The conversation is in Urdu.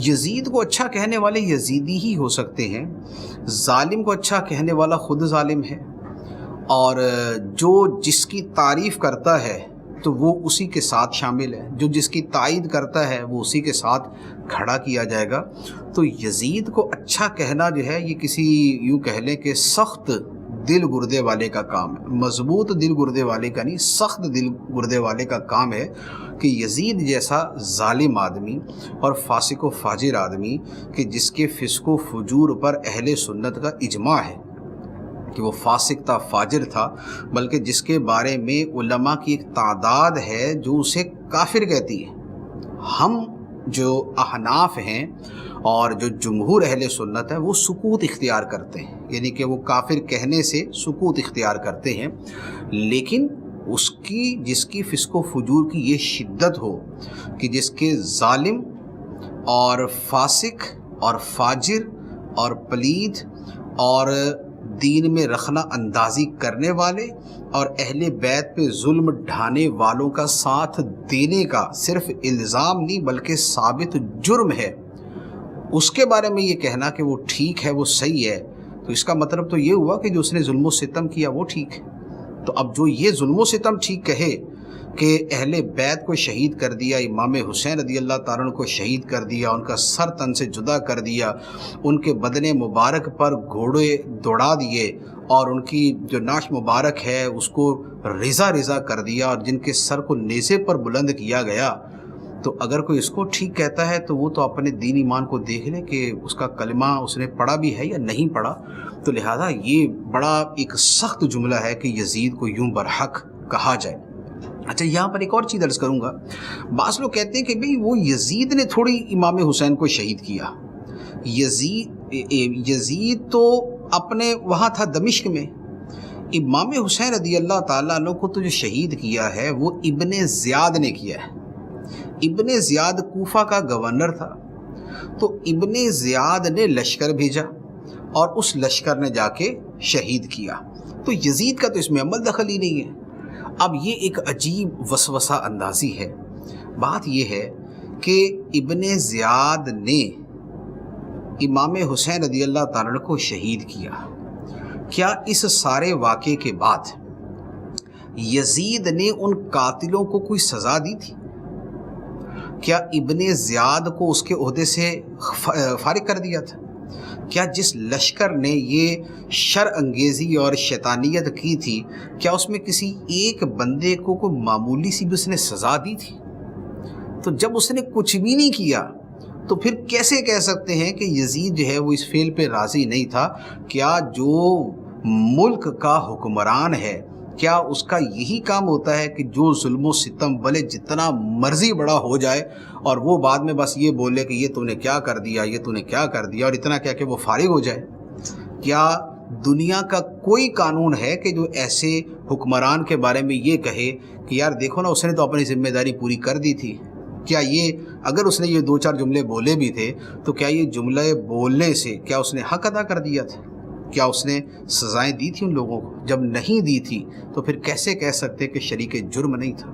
یزید کو اچھا کہنے والے یزیدی ہی ہو سکتے ہیں، ظالم کو اچھا کہنے والا خود ظالم ہے، اور جو جس کی تعریف کرتا ہے تو وہ اسی کے ساتھ شامل ہے، جو جس کی تائید کرتا ہے وہ اسی کے ساتھ کھڑا کیا جائے گا۔ تو یزید کو اچھا کہنا جو ہے یہ کسی یوں کہہ لیں کہ سخت دل گردے والے کا کام ہے، مضبوط دل گردے والے کا نہیں، سخت دل گردے والے کا کام ہے کہ یزید جیسا ظالم آدمی اور فاسق و فاجر آدمی کہ جس کے فسق و فجور پر اہل سنت کا اجماع ہے کہ وہ فاسق تھا، فاجر تھا، بلکہ جس کے بارے میں علماء کی ایک تعداد ہے جو اسے کافر کہتی ہے۔ ہم جو احناف ہیں اور جو جمہور اہل سنت ہے وہ سکوت اختیار کرتے ہیں، یعنی کہ وہ کافر کہنے سے سکوت اختیار کرتے ہیں، لیکن جس کی فسق و فجور کی یہ شدت ہو کہ جس کے ظالم اور فاسق اور فاجر اور پلید اور دین میں رخنہ اندازی کرنے والے اور اہل بیت پہ ظلم ڈھانے والوں کا ساتھ دینے کا صرف الزام نہیں بلکہ ثابت جرم ہے، اس کے بارے میں یہ کہنا کہ وہ ٹھیک ہے، وہ صحیح ہے، تو اس کا مطلب تو یہ ہوا کہ جو اس نے ظلم و ستم کیا وہ ٹھیک ہے۔ تو اب جو یہ ظلم و ستم ٹھیک کہے کہ اہل بیت کو شہید کر دیا، امام حسین رضی اللہ تعالیٰ عنہ کو شہید کر دیا، ان کا سر تن سے جدا کر دیا، ان کے بدن مبارک پر گھوڑے دوڑا دیے اور ان کی جو ناش مبارک ہے اس کو ریزہ ریزہ کر دیا اور جن کے سر کو نیزے پر بلند کیا گیا، تو اگر کوئی اس کو ٹھیک کہتا ہے تو وہ تو اپنے دین ایمان کو دیکھ لے کہ اس کا کلمہ اس نے پڑھا بھی ہے یا نہیں پڑھا۔ تو لہذا یہ بڑا ایک سخت جملہ ہے کہ یزید کو یوں برحق کہا جائے۔ اچھا، یہاں پر ایک اور چیز عرض کروں گا، بعض لوگ کہتے ہیں کہ بھئی وہ یزید نے تھوڑی امام حسین کو شہید کیا، یزید تو اپنے وہاں تھا دمشق میں، امام حسین رضی اللہ تعالیٰ عنہ کو تو جو شہید کیا ہے وہ ابن زیاد نے کیا ہے۔ ابن زیاد کوفہ کا گورنر تھا، تو ابن زیاد نے لشکر بھیجا اور اس لشکر نے جا کے شہید کیا، تو یزید کا تو اس میں عمل دخل ہی نہیں ہے۔ اب یہ ایک عجیب وسوسہ اندازی ہے۔ بات یہ ہے کہ ابن زیاد نے امام حسین رضی اللہ تعالیٰ عنہ کو شہید کیا، کیا اس سارے واقعے کے بعد یزید نے ان قاتلوں کو کوئی سزا دی تھی؟ کیا ابن زیاد کو اس کے عہدے سے فارغ کر دیا تھا؟ کیا جس لشکر نے یہ شر انگیزی اور شیطانیت کی تھی کیا اس میں کسی ایک بندے کو کوئی معمولی سی بھی اس نے سزا دی تھی؟ تو جب اس نے کچھ بھی نہیں کیا تو پھر کیسے کہہ سکتے ہیں کہ یزید جو ہے وہ اس فعل پہ راضی نہیں تھا؟ کیا جو ملک کا حکمران ہے کیا اس کا یہی کام ہوتا ہے کہ جو ظلم و ستم بھلے جتنا مرضی بڑا ہو جائے اور وہ بعد میں بس یہ بولے کہ یہ تو نے کیا کر دیا، یہ تو نے کیا کر دیا، اور اتنا کیا کہ وہ فارغ ہو جائے؟ کیا دنیا کا کوئی قانون ہے کہ جو ایسے حکمران کے بارے میں یہ کہے کہ یار دیکھو نا اس نے تو اپنی ذمہ داری پوری کر دی تھی؟ کیا یہ اگر اس نے یہ دو چار جملے بولے بھی تھے تو کیا یہ جملے بولنے سے کیا اس نے حق ادا کر دیا تھا؟ کیا اس نے سزائیں دی تھی ان لوگوں کو؟ جب نہیں دی تھی تو پھر کیسے کہہ سکتے کہ شریک جرم نہیں تھا؟